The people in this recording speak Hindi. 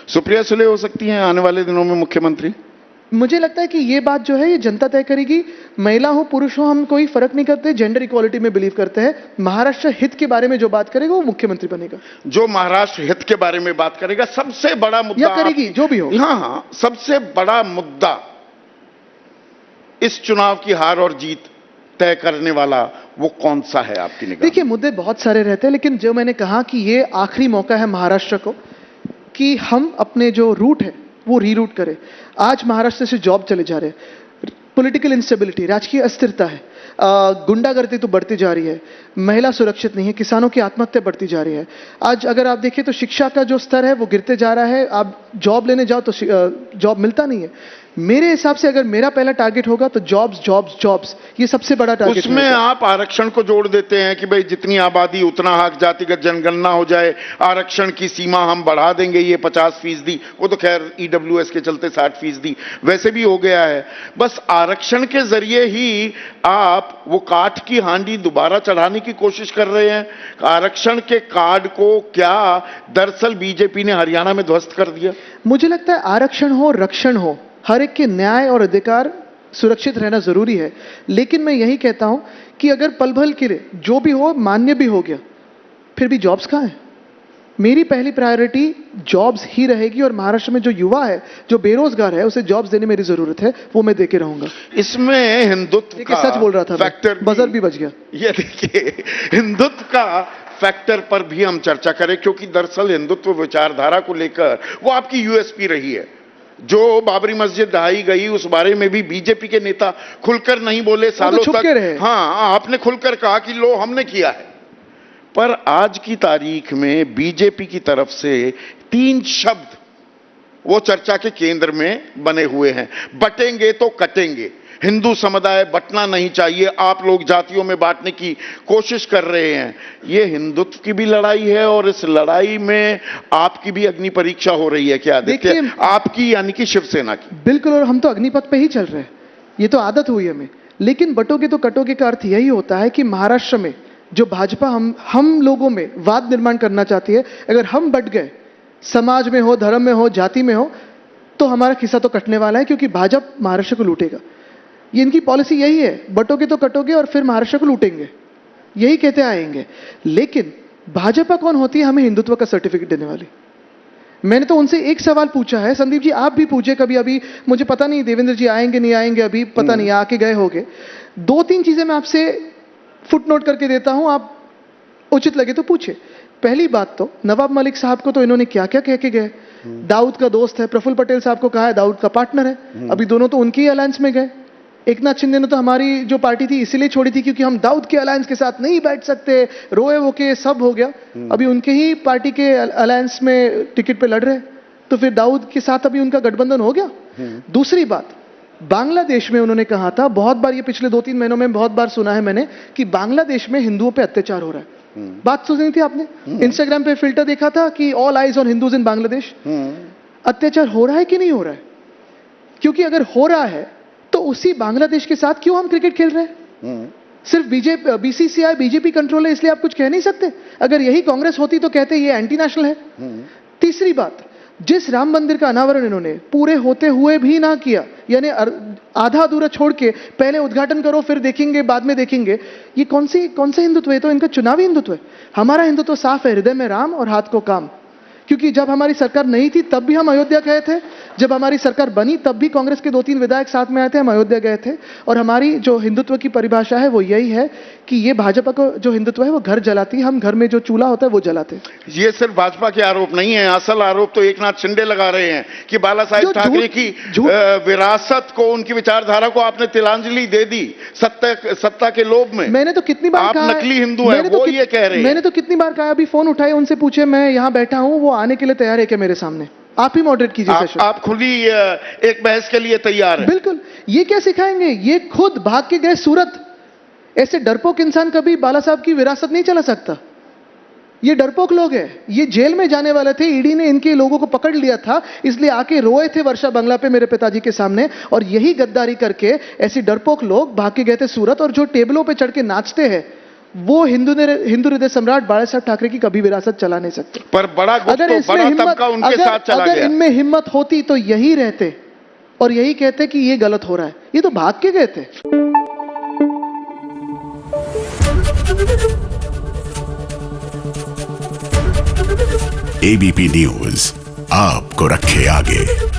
सुप्रिया सुले हो सकती हैं आने वाले दिनों में मुख्यमंत्री? मुझे लगता है कि ये बात जो है ये जनता तय करेगी। महिला हो पुरुष हो हम कोई फर्क नहीं करते, जेंडर इक्वालिटी में बिलीव करते हैं। महाराष्ट्र हित के बारे में जो बात करेगा वो मुख्यमंत्री बनेगा। जो महाराष्ट्र हित के बारे में बात करेगा, सबसे बड़ा मुद्दा या करेगी जो भी हो। हाँ, सबसे बड़ा मुद्दा इस चुनाव की हार और जीत तय करने वाला वो कौन सा है आपकी निगाह में? देखिए, मुद्दे बहुत सारे रहते हैं, लेकिन जो मैंने कहा कि ये आखिरी मौका है महाराष्ट्र को कि हम अपने जो रूट है वो रीरूट करें। आज महाराष्ट्र से जॉब चले जा रहे हैं, पॉलिटिकल इंस्टेबिलिटी, राजकीय अस्थिरता है, गुंडागर्दी तो बढ़ती जा रही है, महिला सुरक्षित नहीं है, किसानों की आत्महत्या बढ़ती जा रही है। आज अगर आप देखें तो शिक्षा का जो स्तर है वो गिरते जा रहा है। आप जॉब लेने जाओ तो जॉब मिलता नहीं है। मेरे हिसाब से अगर मेरा पहला टारगेट होगा तो जॉब्स जॉब्स जॉब्स, ये सबसे बड़ा टारगेट। उसमें आप आरक्षण को जोड़ देते हैं कि भाई जितनी आबादी उतना हक, जातिगत जनगणना हो जाए, आरक्षण की सीमा हम बढ़ा देंगे, ये 50%, वो तो खैर ईडब्ल्यूएस के चलते 60% वैसे भी हो गया है। बस आरक्षण के जरिए ही आप वो काठ की हांडी दोबारा चढ़ाने की कोशिश कर रहे हैं। आरक्षण के कार्ड को क्या दरअसल बीजेपी ने हरियाणा में ध्वस्त कर दिया? मुझे लगता है आरक्षण हो रक्षण हो, हर एक के न्याय और अधिकार सुरक्षित रहना जरूरी है। लेकिन मैं यही कहता हूं कि अगर पल भर के लिए जो भी हो मान्य भी हो गया, फिर भी जॉब्स कहां है? मेरी पहली प्रायोरिटी जॉब्स ही रहेगी और महाराष्ट्र में जो युवा है, जो बेरोजगार है, उसे जॉब्स देने मेरी जरूरत है, वो मैं देके रहूंगा। इसमें हिंदुत्व का सच बोल रहा था फैक्टर, बजर भी बच गया। ये देखिए, हिंदुत्व का फैक्टर पर भी हम चर्चा करें, क्योंकि दरअसल हिंदुत्व विचारधारा को लेकर वो आपकी यूएसपी रही है। जो बाबरी मस्जिद ढहाई गई उस बारे में भी बीजेपी के नेता खुलकर नहीं बोले सालों तक। हाँ, आपने खुलकर कहा कि लो हमने किया है, पर आज की तारीख में बीजेपी की तरफ से 3 शब्द वो चर्चा के केंद्र में बने हुए हैं। बटेंगे तो कटेंगे, हिंदू समुदाय बटना नहीं चाहिए, आप लोग जातियों में बांटने की कोशिश कर रहे हैं। ये हिंदुत्व की भी लड़ाई है और इस लड़ाई में आपकी भी अग्नि परीक्षा हो रही है क्या? देखिए, आपकी यानी कि शिवसेना की। बिल्कुल, और हम तो अग्निपथ पे ही चल रहे हैं, ये तो आदत हुई हमें। लेकिन बटोगे तो कटोगे का अर्थ यही होता है कि महाराष्ट्र में जो भाजपा हम लोगों में वाद निर्माण करना चाहती है, अगर हम बट गए, समाज में हो, धर्म में हो, जाति में हो, तो हमारा खिस्सा तो कटने वाला है, क्योंकि भाजपा महाराष्ट्र को लूटेगा। ये इनकी पॉलिसी यही है, बटोगे तो कटोगे और फिर महाराष्ट्र को लूटेंगे, यही कहते आएंगे। लेकिन भाजपा कौन होती है हमें हिंदुत्व का सर्टिफिकेट देने वाली? मैंने तो उनसे एक सवाल पूछा है, संदीप जी आप भी पूछे कभी, अभी मुझे पता नहीं देवेंद्र जी आएंगे नहीं आएंगे, अभी पता नहीं, आके गए होंगे। 2-3 चीजें मैं आपसे फुटनोट करके देता हूं, आप उचित लगे तो पूछे। पहली बात तो नवाब मलिक साहब को तो इन्होंने क्या क्या कह के गए। दाऊद का दोस्त है, प्रफुल्ल पटेल साहब को कहा है दाऊद का पार्टनर है, अभी दोनों तो उनकी अलायंस में गए। एकनाथ शिंदे ने तो हमारी जो पार्टी थी इसलिए छोड़ी थी क्योंकि हम दाऊद के अलायंस के साथ नहीं बैठ सकते, रोए वो के सब हो गया, अभी उनके ही पार्टी के अलायंस में टिकट पे लड़ रहे, तो फिर दाऊद के साथ अभी उनका गठबंधन हो गया। दूसरी बात, बांग्लादेश में उन्होंने कहा था, बहुत बार ये पिछले 2-3 महीनों में बहुत बार सुना है मैंने, कि बांग्लादेश में हिंदुओं पे अत्याचार हो रहा है। बात सुनी थी आपने? इंस्टाग्राम पे फिल्टर देखा था कि ऑल आइज ऑन हिंदूज इन बांग्लादेश। अत्याचार हो रहा है कि नहीं हो रहा है? क्योंकि अगर हो रहा है तो उसी बांग्लादेश के साथ क्यों हम क्रिकेट खेल रहे हैं? सिर्फ बीसीसीआई बीजेपी कंट्रोल है इसलिए आप कुछ कह नहीं सकते? अगर यही कांग्रेस होती तो कहते ये एंटी नेशनल है। तीसरी बात, जिस राम मंदिर का अनावरण इन्होंने पूरे होते हुए भी ना किया, यानी आधा अधूरा छोड़ के पहले उद्घाटन करो फिर देखेंगे बाद में देखेंगे, ये कौन सा हिंदुत्व है? तो इनका चुनावी हिंदुत्व है। हमारा हिंदुत्व साफ है, हृदय में राम और हाथ को काम। क्योंकि जब हमारी सरकार नहीं थी तब भी हम अयोध्या गए थे, जब हमारी सरकार बनी तब भी कांग्रेस के 2-3 विधायक साथ में आए थे, हम अयोध्या गए थे। और हमारी जो हिंदुत्व की परिभाषा है वो यही है कि ये भाजपा को जो हिंदुत्व है वो घर जलाती है, हम घर में जो चूल्हा होता है वो जलाते। ये सिर्फ भाजपा के आरोप नहीं है, असल आरोप तो एकनाथ शिंदे लगा रहे हैं कि बाला साहेब ठाकरे की विरासत को, उनकी विचारधारा को आपने तिलांजलि दे दी सत्ता के लोभ में। मैंने तो कितनी बार कहा, आप नकली हिंदू है वो ये कह रहे हैं। मैंने तो कितनी बार कहा, अभी फोन उठाए उनसे पूछे मैं यहाँ बैठा हूँ, वो आने के लिए तैयार है क्या मेरे सामने? आप ही मॉडरेट कीजिए सेशन। आप खुली एक बहस के लिए तैयार हैं? बिल्कुल। ये क्या सिखाएंगे? ये खुद भाग के गए सूरत। ऐसे डरपोक इंसान कभी बाला साहब की विरासत नहीं चला सकता। ये डरपोक लोग हैं, ये जेल में जाने वाले थे, ईडी ने इनके लोगों को पकड़ लिया था, इसलिए आके रोए थे वर्षा बंगला पे मेरे पिताजी के सामने, और यही गद्दारी करके ऐसे डरपोक लोग भाग के गए थे सूरत। और जो टेबलों पे चढ़ के नाचते हैं वो हिंदू हृदय सम्राट बाला साहब ठाकरे की कभी विरासत चला नहीं सकते। पर बड़ा गुट अगर तो इसमें बड़ा हिम्मत तबका उनके साथ चला अगर गया। इनमें हिम्मत होती तो यही रहते और यही कहते कि ये गलत हो रहा है। ये तो भाग के गए थे। एबीपी न्यूज आपको रखे आगे।